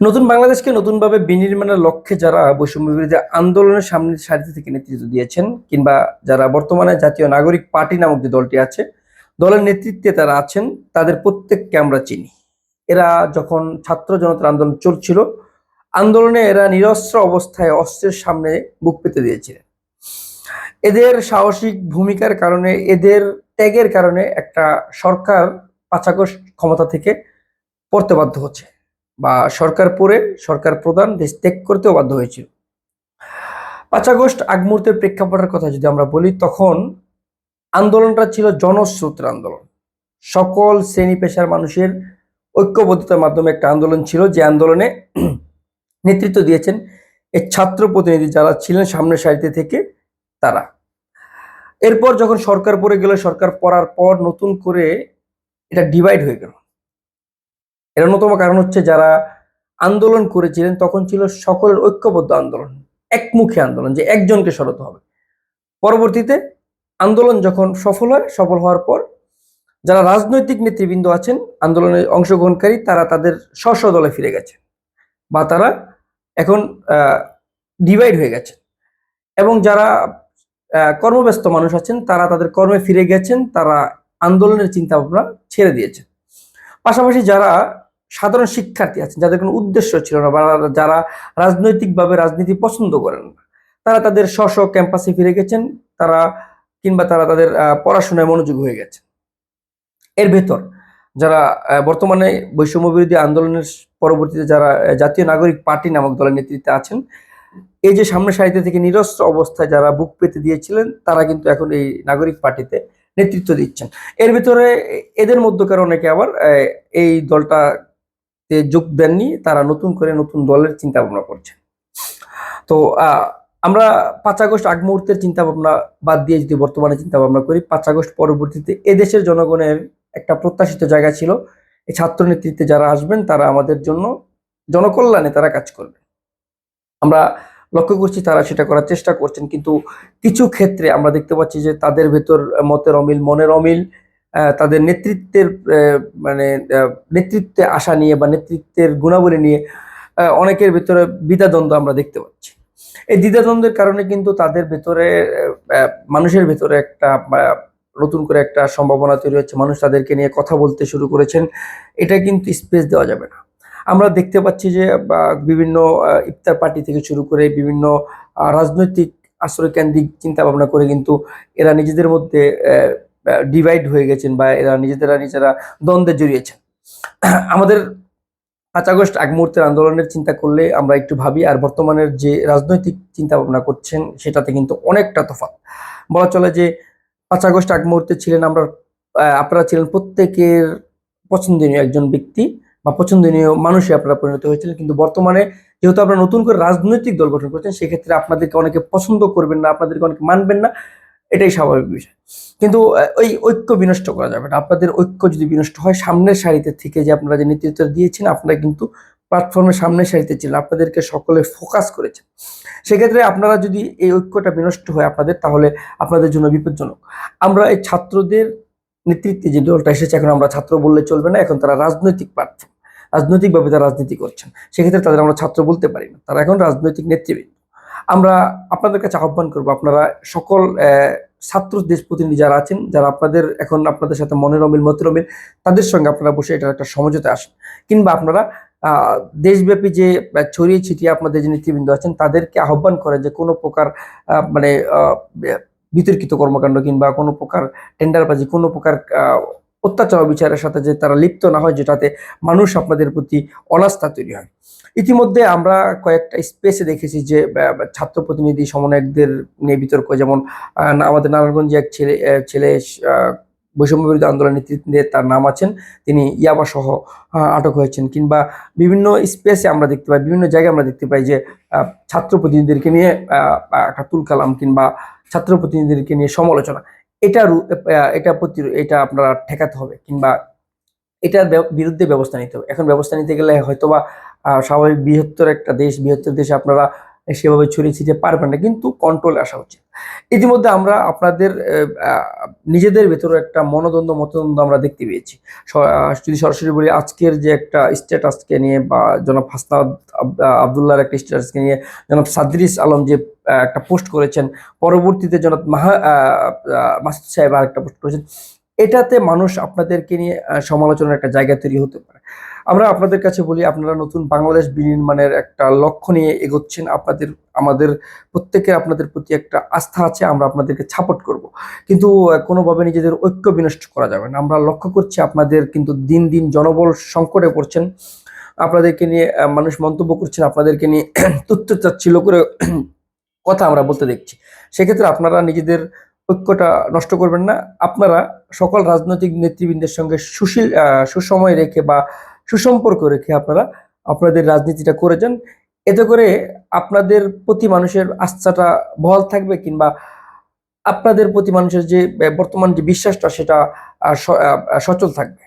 নতুন বাংলাদেশকে নতুনভাবে বিনির্মাণের লক্ষ্যে যারা বৈষম্য বিরোধী আন্দোলনের সামনের সারিতে থেকে নেতৃত্ব দিয়েছেন, কিংবা যারা বর্তমানে জাতীয় নাগরিক পার্টি নামক যে দলটি আছে, দলের নেতৃত্বে তারা আছেন, তাদের প্রত্যেককে আমরা চিনি। এরা যখন ছাত্র জনতার আন্দোলন চলছিল, আন্দোলনে এরা নিরস্ত্র অবস্থায় অস্ত্রের সামনে বুক পেতে দিয়েছিলেন। এদের সাহসিক ভূমিকার কারণে, এদের ত্যাগের কারণে একটা সরকার ৫ আগস্ট ক্ষমতা থেকে পড়তে বাধ্য হচ্ছে, বা সরকার পড়ে সরকার প্রধান দেশ ত্যাগ করতেও বাধ্য হয়েছিল। ৫ আগস্ট আগ মুহূর্তের প্রেক্ষাপটের কথা যদি আমরা বলি, তখন আন্দোলনটা ছিল জনস্রোতের আন্দোলন। সকল শ্রেণী পেশার মানুষের ঐক্যবদ্ধতার মাধ্যমে একটা আন্দোলন ছিল, যে আন্দোলনে নেতৃত্ব দিয়েছেন এই ছাত্র প্রতিনিধি যারা ছিলেন সামনের সারিতে থেকে তারা। এরপর যখন সরকার পড়ে গেল, সরকার পড়ার পর নতুন করে এটা ডিভাইড হয়ে গেল। এর অন্যতম কারণ হচ্ছে, যারা আন্দোলন করেছিলেন তখন ছিল সকলের ঐক্যবদ্ধ আন্দোলন, একমুখী আন্দোলন, যে একজনকে সরাতে হবে। পরবর্তীতে আন্দোলন যখন সফল হয়, সফল হওয়ার পর যারা রাজনৈতিক নেতৃবৃন্দ আছেন, আন্দোলনে অংশগ্রহণকারী, তারা তাদের স্ব দলে ফিরে গেছে, বা তারা এখন ডিভাইড হয়ে গেছে। এবং যারা কর্মব্যস্ত মানুষ আছেন, তারা তাদের কর্মে ফিরে গেছেন, তারা আন্দোলনের চিন্তা ভাবনা ছেড়ে দিয়েছেন। পাশাপাশি যারা সাধারণ শিক্ষার্থী আছেন, যাদের কোনো উদ্দেশ্য ছিল না, বা যারা রাজনৈতিকভাবে রাজনীতি পছন্দ করেন না, তারা তাদের স্ব ক্যাম্পাসে ফিরে গেছেন, তারা কিংবা তারা তাদের পড়াশোনায় মনোযোগী হয়ে গেছে। এর ভেতর যারা বর্তমানে বৈষম্য বিরোধী আন্দোলনের পরবর্তীতে যারা জাতীয় নাগরিক পার্টি নামক দলের নেতৃত্বে আছেন, এই যে সামনের সারিতে থেকে নিরস্ত্র অবস্থায় যারা বুক পেতে দিয়েছিলেন, তারা কিন্তু এখন এই নাগরিক পার্টিতে নেতৃত্ব দিচ্ছেন। এর ভিতরে এদের মধ্যকার অনেকে আবার এই দলটাতে যোগ দেননি, তারা নতুন করে নতুন দলের চিন্তা ভাবনা করছে। তো আমরা ৫ আগস্ট আগ মুহূর্তের চিন্তা ভাবনা বাদ দিয়ে যদি বর্তমানে চিন্তা ভাবনা করি, ৫ আগস্ট পরবর্তীতে এদেশের জনগণের একটা প্রত্যাশিত জায়গা ছিল, এই ছাত্র নেতৃত্বে যারা আসবেন তারা আমাদের জন্য জনকল্যাণে তারা কাজ করবে। আমরা লক্ষ্য করছি তারা সেটা করার চেষ্টা করছেন, কিন্তু কিছু ক্ষেত্রে আমরা দেখতে পাচ্ছি যে তাদের ভেতর মতের অমিল, মনের অমিল, তাদের নেতৃত্বের মানে নেতৃত্বে আসা নিয়ে বা নেতৃত্বের গুণাবলী নিয়ে অনেকের ভেতরে দ্বিধাদ্বন্দ্ব আমরা দেখতে পাচ্ছি। এই দ্বিধাদ্বন্দ্বের কারণে কিন্তু তাদের ভেতরে মানুষের ভেতরে একটা নতুন করে একটা সম্ভাবনা তৈরি হচ্ছে, মানুষ তাদেরকে নিয়ে কথা বলতে শুরু করেছেন। এটা কিন্তু স্পেস দেওয়া যাবে না। আমরা দেখতে পাচ্ছি যে বিভিন্ন ইফতার পার্টি থেকে শুরু করে বিভিন্ন রাজনৈতিক আশ্রয়কেন্দ্রিক চিন্তা ভাবনা করে কিন্তু এরা নিজেদের মধ্যে ডিভাইড হয়ে গেছেন, বা এরা নিজেরা দ্বন্দ্বে জড়িয়েছেন। আমাদের ৫ আগস্ট আগ মুহূর্তের আন্দোলনের চিন্তা করলে আমরা একটু ভাবি, আর বর্তমানের যে রাজনৈতিক চিন্তা ভাবনা করছেন সেটাতে কিন্তু অনেকটা তফাৎ। বলা চলে যে ৫ আগস্ট আগ মুহূর্তে ছিলেন আপনারা ছিলেন প্রত্যেকের পছন্দনীয় একজন ব্যক্তি, বা পছন্দনীয় মানুষই আপনারা পরিণত হয়েছিলেন। কিন্তু বর্তমানে যেহেতু আপনারা নতুন করে রাজনৈতিক দল গঠন করছেন, সেক্ষেত্রে আপনাদেরকে অনেকে পছন্দ করবেন না, আপনাদেরকে অনেকে মানবেন না, এটাই স্বাভাবিক বিষয়। কিন্তু ওই ঐক্য বিনষ্ট করা যাবে না। আপনাদের ঐক্য যদি বিনষ্ট হয়, সামনের সারিতে থেকে যে আপনারা যে নেতৃত্ব দিয়েছেন, আপনারা কিন্তু প্ল্যাটফর্মের সামনের সারিতে ছিলেন, আপনাদেরকে সকলে ফোকাস করেছেন। সেক্ষেত্রে আপনারা যদি এই ঐক্যটা বিনষ্ট হয় আপনাদের, তাহলে আপনাদের জন্য বিপজ্জনক। আমরা এই ছাত্রদের নেতৃত্বে যে দলটা এসেছে, এখন আমরা ছাত্র বললে চলবে না, এখন তারা রাজনৈতিক প্ল্যাটফর্ম, রাজনৈতিকভাবে তারা রাজনীতি করছেন। সেক্ষেত্রে তাদের আমরা ছাত্র বলতে পারি না, তারা এখন রাজনৈতিক নেতৃবৃন্দ। আমরা আপনাদের কাছে আহ্বান করবো, আপনারা সকল ছাত্র দেশ প্রতিনিধি যারা আছেন, যারা আপনাদের সাথে মনের অমিল, মতের অমিল, তাদের সঙ্গে আপনারা বসে এটার একটা সমঝোতা আসেন, কিংবা আপনারা দেশব্যাপী যে ছড়িয়ে ছিটিয়ে আপনাদের যে নেতৃবৃন্দ আছেন, তাদেরকে আহ্বান করে যে কোনো প্রকার মানে বিতর্কিত কর্মকাণ্ড কিংবা কোনো প্রকার টেন্ডারবাজি, কোনো প্রকার অত্যাচার বিচারের সাথে যে তারা লিপ্ত না হয়, যেটাতে মানুষ আপনাদের প্রতি অনাস্থা তৈরি হয়। ইতিমধ্যে আমরা কয়েকটা স্পেসে দেখেছি যে ছাত্র প্রতিনিধি সমন্বয়কদের নিয়ে বিতর্ক, যেমন আমাদের নারায়ণগঞ্জে এক ছেলে বৈষম্য বিরোধী আন্দোলন নেতৃত্বে তার নাম আছেন, তিনি ইয়াবা সহ আটক হয়েছেন। কিংবা বিভিন্ন স্পেসে আমরা দেখতে পাই, বিভিন্ন জায়গায় আমরা দেখতে পাই যে ছাত্র প্রতিনিধিদেরকে নিয়ে একটা তুলকালাম কিংবা ছাত্র প্রতিনিধিদেরকে নিয়ে সমালোচনা। এটা এটা আপনারা ঠেকাতে হবে, কিংবা এটার বিরুদ্ধে ব্যবস্থা নিতে হবে। এখন ব্যবস্থা নিতে গেলে হয়তোবা স্বাভাবিক বৃহত্তর একটা দেশ, বৃহত্তর দেশে আপনারা সেভাবে ছড়িয়ে ছিটিয়ে পারবেন না, কিন্তু কন্ট্রোলে আসা উচিত। ইতিমধ্যে আমরা আপনাদের নিজেদের ভেতরে একটা মতদ্বন্দ্ব আমরা দেখতে পেয়েছি। যদি সরাসরি বলি, আজকের যে একটা স্ট্যাটাসকে নিয়ে বা জনাব হাসনাত আবদুল্লাহর একটা স্ট্যাটাসকে নিয়ে জনাব সাদরিস আলম যে একটা পোস্ট করেছেন, পরবর্তীতে জনাব মাসুদ সাহেব আর একটা পোস্ট করেছেন, এটাতে মানুষ আপনাদেরকে নিয়ে সমালোচনার একটা জায়গা তৈরি হতে পারে। আমরা আপনাদের কাছে বলি, আপনারা নতুন বাংলাদেশ বিনির্মাণের একটা লক্ষ্য নিয়ে এগোচ্ছেন, আমাদের প্রত্যেকের আপনাদের প্রতি একটা আস্থা আছে, আমরা আপনাদেরকে সাপোর্ট করব, কিন্তু কোনোভাবে নিজেদের ঐক্য বিনষ্ট করা যাবে না। আমরা লক্ষ্য করছি আপনাদের কিন্তু দিন দিন জনবল সংকটে পড়ছেন, আপনাদেরকে নিয়ে মানুষ মন্তব্য করছেন, আপনাদেরকে নিয়ে তুচ্ছ-তাচ্ছিল্য করে কথা আমরা বলতে দেখছি। সেক্ষেত্রে আপনারা নিজেদের ঐক্যটা নষ্ট করবেন না। আপনারা সকল রাজনৈতিক নেতৃবৃন্দের সঙ্গে সুসময় রেখে বা সুসম্পর্ক রেখে আপনারা আপনাদের রাজনীতিটা করে যান। এতে করে আপনাদের প্রতি মানুষের আস্থাটা বহাল থাকবে, কিংবা আপনাদের প্রতি মানুষের যে বর্তমান যে বিশ্বাসটা, সেটা সচল থাকবে।